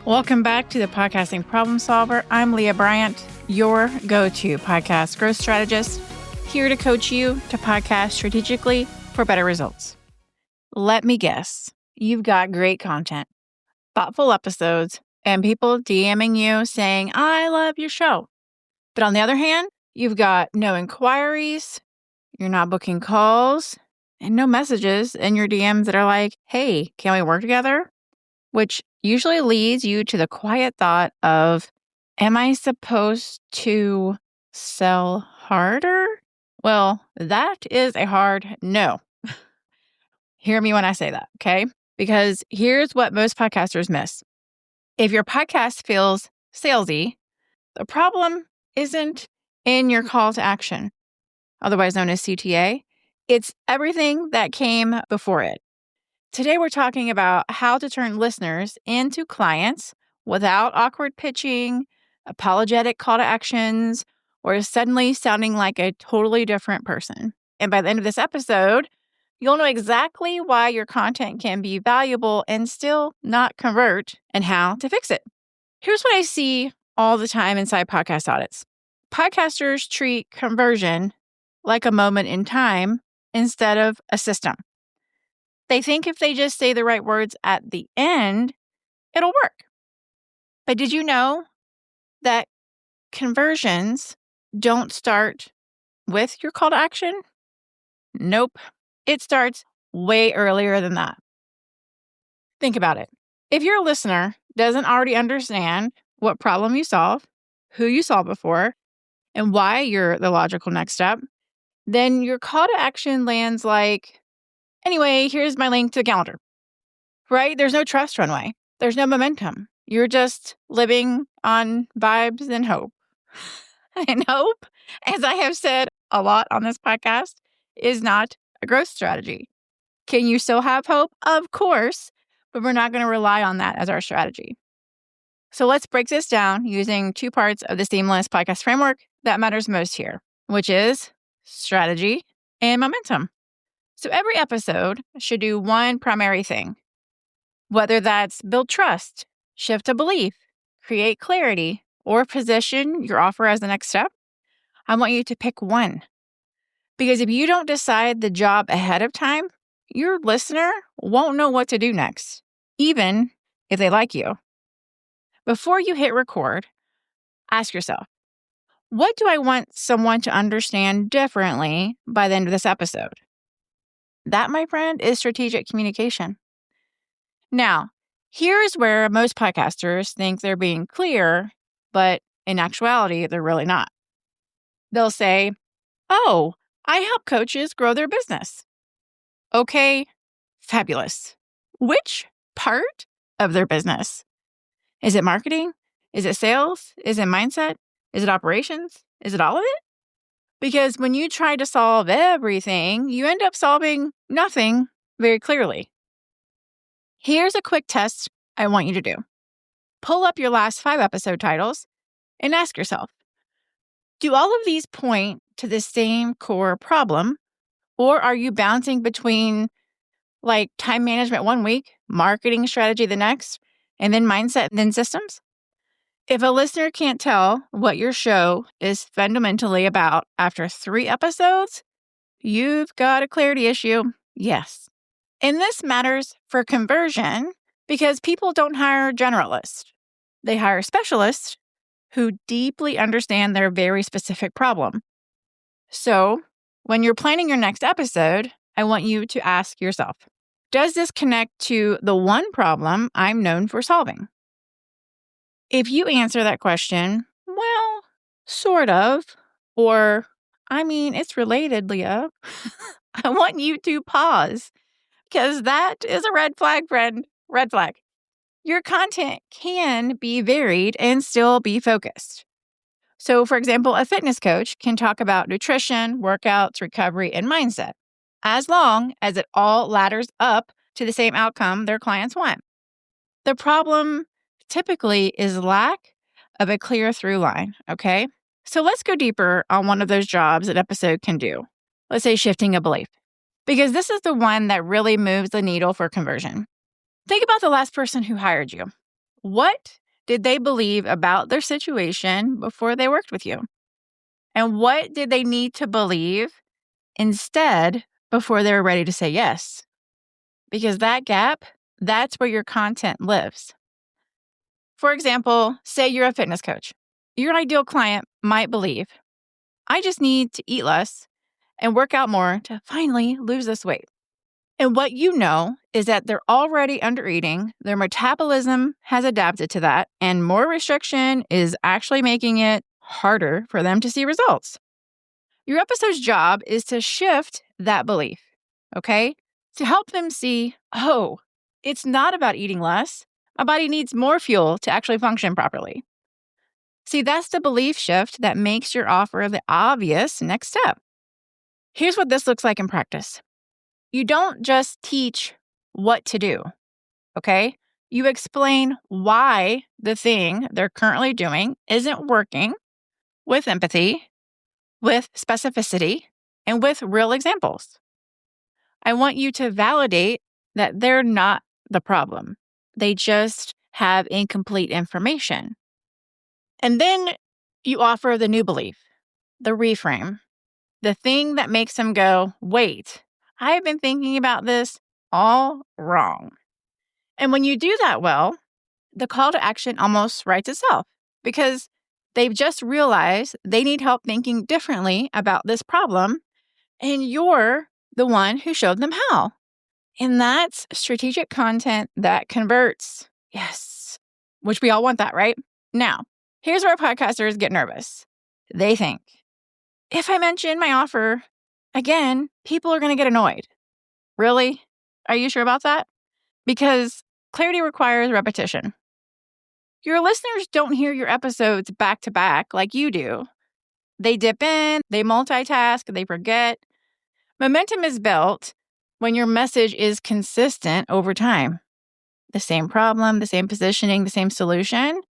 Welcome back to the Podcasting Problem Solver. I'm Leah Bryant, your go-to podcast growth strategist, here to coach you to podcast strategically for better results. Let me guess, you've got great content, thoughtful episodes, and people DMing you saying, I love your show. But on the other hand, you've got no inquiries, you're not booking calls, and no messages in your DMs that are like, hey, can we work together? Which usually leads you to the quiet thought of, am I supposed to sell harder? Well, that is a hard no. Hear me when I say that, okay? Because here's what most podcasters miss. If your podcast feels salesy, the problem isn't in your call to action, otherwise known as CTA. It's everything that came before it. Today, we're talking about how to turn listeners into clients without awkward pitching, apologetic call to actions, or suddenly sounding like a totally different person. And by the end of this episode, you'll know exactly why your content can be valuable and still not convert and how to fix it. Here's what I see all the time inside podcast audits. Podcasters treat conversion like a moment in time instead of a system. They think if they just say the right words at the end, it'll work. But did you know that conversions don't start with your call to action? Nope. It starts way earlier than that. Think about it. If your listener doesn't already understand what problem you solve, who you solved before, and why you're the logical next step, then your call to action lands like, anyway, here's my link to the calendar, right? There's no trust runway. There's no momentum. You're just living on vibes and hope. And hope, as I have said a lot on this podcast, is not a growth strategy. Can you still have hope? Of course, but we're not going to rely on that as our strategy. So let's break this down using two parts of the seamless podcast framework that matters most here, which is strategy and momentum. So every episode should do one primary thing, whether that's build trust, shift a belief, create clarity, or position your offer as the next step. I want you to pick one. Because if you don't decide the job ahead of time, your listener won't know what to do next, even if they like you. Before you hit record, ask yourself, what do I want someone to understand differently by the end of this episode? That, my friend, is strategic communication. Now, here's where most podcasters think they're being clear, but in actuality, they're really not. They'll say, oh, I help coaches grow their business. Okay, fabulous. Which part of their business? Is it marketing? Is it sales? Is it mindset? Is it operations? Is it all of it? Because when you try to solve everything, you end up solving nothing very clearly. Here's a quick test I want you to do. Pull up your last 5 episode titles and ask yourself, do all of these point to the same core problem, or are you bouncing between like time management one week, marketing strategy the next, and then mindset and then systems? If a listener can't tell what your show is fundamentally about after 3 episodes, you've got a clarity issue. Yes. And this matters for conversion because people don't hire generalists. They hire specialists who deeply understand their very specific problem. So when you're planning your next episode, I want you to ask yourself, does this connect to the one problem I'm known for solving? If you answer that question, well, sort of, or, I mean, it's related, Leah, I want you to pause because that is a red flag, friend. Red flag. Your content can be varied and still be focused. So, for example, a fitness coach can talk about nutrition, workouts, recovery, and mindset, as long as it all ladders up to the same outcome their clients want. The problem typically is lack of a clear through line, okay? So let's go deeper on one of those jobs an episode can do. Let's say shifting a belief, because this is the one that really moves the needle for conversion. Think about the last person who hired you. What did they believe about their situation before they worked with you? And what did they need to believe instead before they were ready to say yes? Because that gap, that's where your content lives. For example, say you're a fitness coach. Your ideal client might believe, I just need to eat less and work out more to finally lose this weight. And what you know is that they're already under eating, their metabolism has adapted to that, and more restriction is actually making it harder for them to see results. Your episode's job is to shift that belief, okay? To help them see, oh, it's not about eating less. My body needs more fuel to actually function properly. See, that's the belief shift that makes your offer the obvious next step. Here's what this looks like in practice. You don't just teach what to do, okay? You explain why the thing they're currently doing isn't working with empathy, with specificity, and with real examples. I want you to validate that they're not the problem. They just have incomplete information. And then you offer the new belief, the reframe, the thing that makes them go, wait, I've been thinking about this all wrong. And when you do that well, the call to action almost writes itself because they've just realized they need help thinking differently about this problem, and you're the one who showed them how. And that's strategic content that converts. Yes, which we all want that, right? Now, here's where podcasters get nervous. They think, if I mention my offer again, people are going to get annoyed. Really? Are you sure about that? Because clarity requires repetition. Your listeners don't hear your episodes back to back like you do. They dip in, they multitask, they forget. Momentum is built when your message is consistent over time. The same problem, the same positioning, the same solution.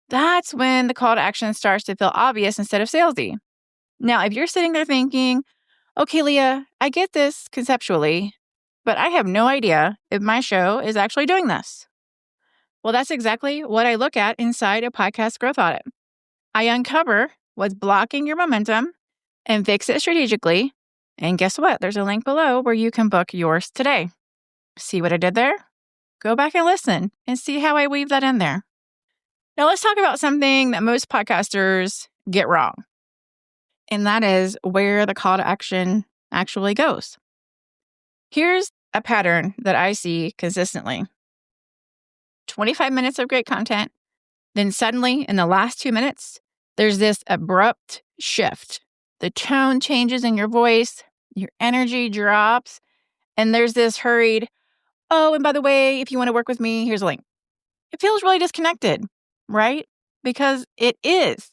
That's when the call to action starts to feel obvious instead of salesy. Now, if you're sitting there thinking, okay, Leah, I get this conceptually, but I have no idea if my show is actually doing this. Well, that's exactly what I look at inside a podcast growth audit. I uncover what's blocking your momentum and fix it strategically. And guess what? There's a link below where you can book yours today. See what I did there? Go back and listen and see how I weave that in there. Now, let's talk about something that most podcasters get wrong. And that is where the call to action actually goes. Here's a pattern that I see consistently. 25 minutes of great content. Then suddenly, in the last 2 minutes, there's this abrupt shift. The tone changes in your voice, your energy drops, and there's this hurried, oh, and by the way, if you want to work with me, here's a link. It feels really disconnected, right? Because it is.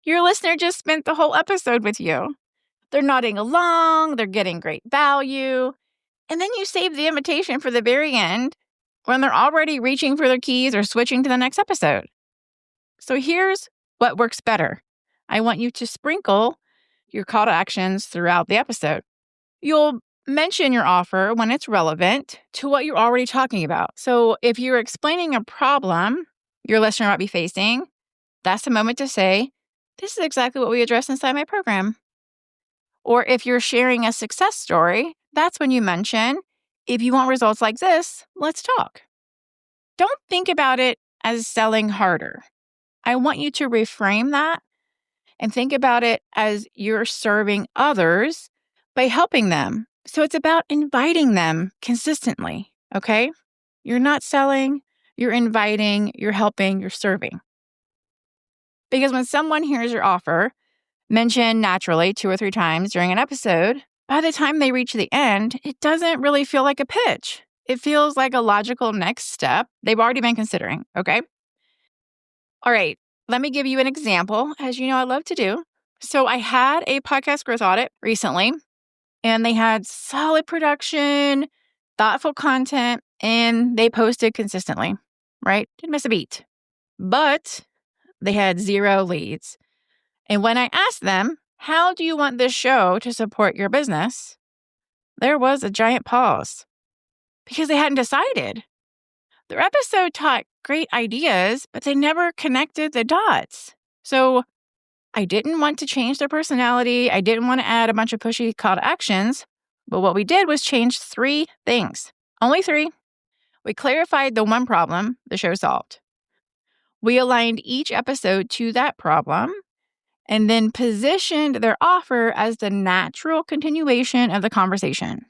Your listener just spent the whole episode with you. They're nodding along, they're getting great value, and then you save the invitation for the very end when they're already reaching for their keys or switching to the next episode. So here's what works better. I want you to sprinkle your call to actions throughout the episode. You'll mention your offer when it's relevant to what you're already talking about. So if you're explaining a problem your listener might be facing, that's the moment to say, this is exactly what we address inside my program. Or if you're sharing a success story, that's when you mention, if you want results like this, let's talk. Don't think about it as selling harder. I want you to reframe that and think about it as you're serving others by helping them. So it's about inviting them consistently, okay? You're not selling, you're inviting, you're helping, you're serving. Because when someone hears your offer mentioned naturally 2 or 3 times during an episode, by the time they reach the end, it doesn't really feel like a pitch. It feels like a logical next step they've already been considering, okay? All right, let me give you an example, as you know I love to do. So I had a podcast growth audit recently, and they had solid production, thoughtful content, and they posted consistently, right? Didn't miss a beat. But they had 0 leads. And when I asked them, how do you want this show to support your business? There was a giant pause because they hadn't decided. Their episode taught great ideas, but they never connected the dots. So I didn't want to change their personality. I didn't want to add a bunch of pushy call to actions. But what we did was change 3 things. Only 3. We clarified the one problem the show solved. We aligned each episode to that problem and then positioned their offer as the natural continuation of the conversation.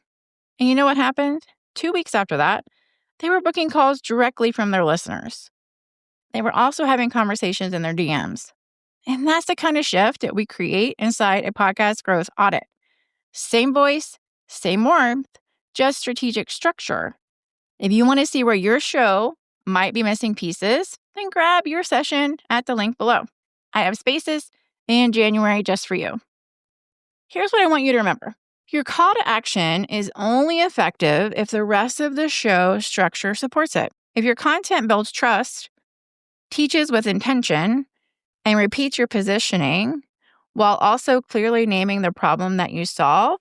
And you know what happened? 2 weeks after that, they were booking calls directly from their listeners. They were also having conversations in their DMs. And that's the kind of shift that we create inside a podcast growth audit. Same voice, same warmth, just strategic structure. If you want to see where your show might be missing pieces, then grab your session at the link below. I have spaces in January just for you. Here's what I want you to remember. Your call to action is only effective if the rest of the show structure supports it. If your content builds trust, teaches with intention, and repeats your positioning while also clearly naming the problem that you solve,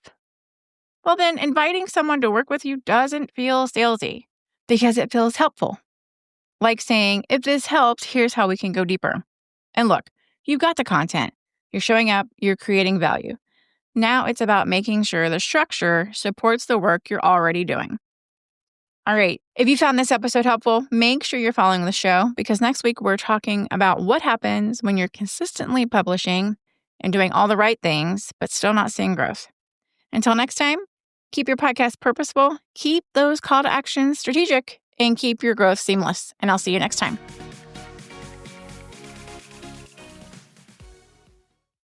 well, then inviting someone to work with you doesn't feel salesy because it feels helpful. Like saying, if this helps, here's how we can go deeper. And look, you've got the content. You're showing up. You're creating value. Now it's about making sure the structure supports the work you're already doing. All right. If you found this episode helpful, make sure you're following the show because next week we're talking about what happens when you're consistently publishing and doing all the right things, but still not seeing growth. Until next time, keep your podcast purposeful, keep those call to actions strategic, and keep your growth seamless. And I'll see you next time.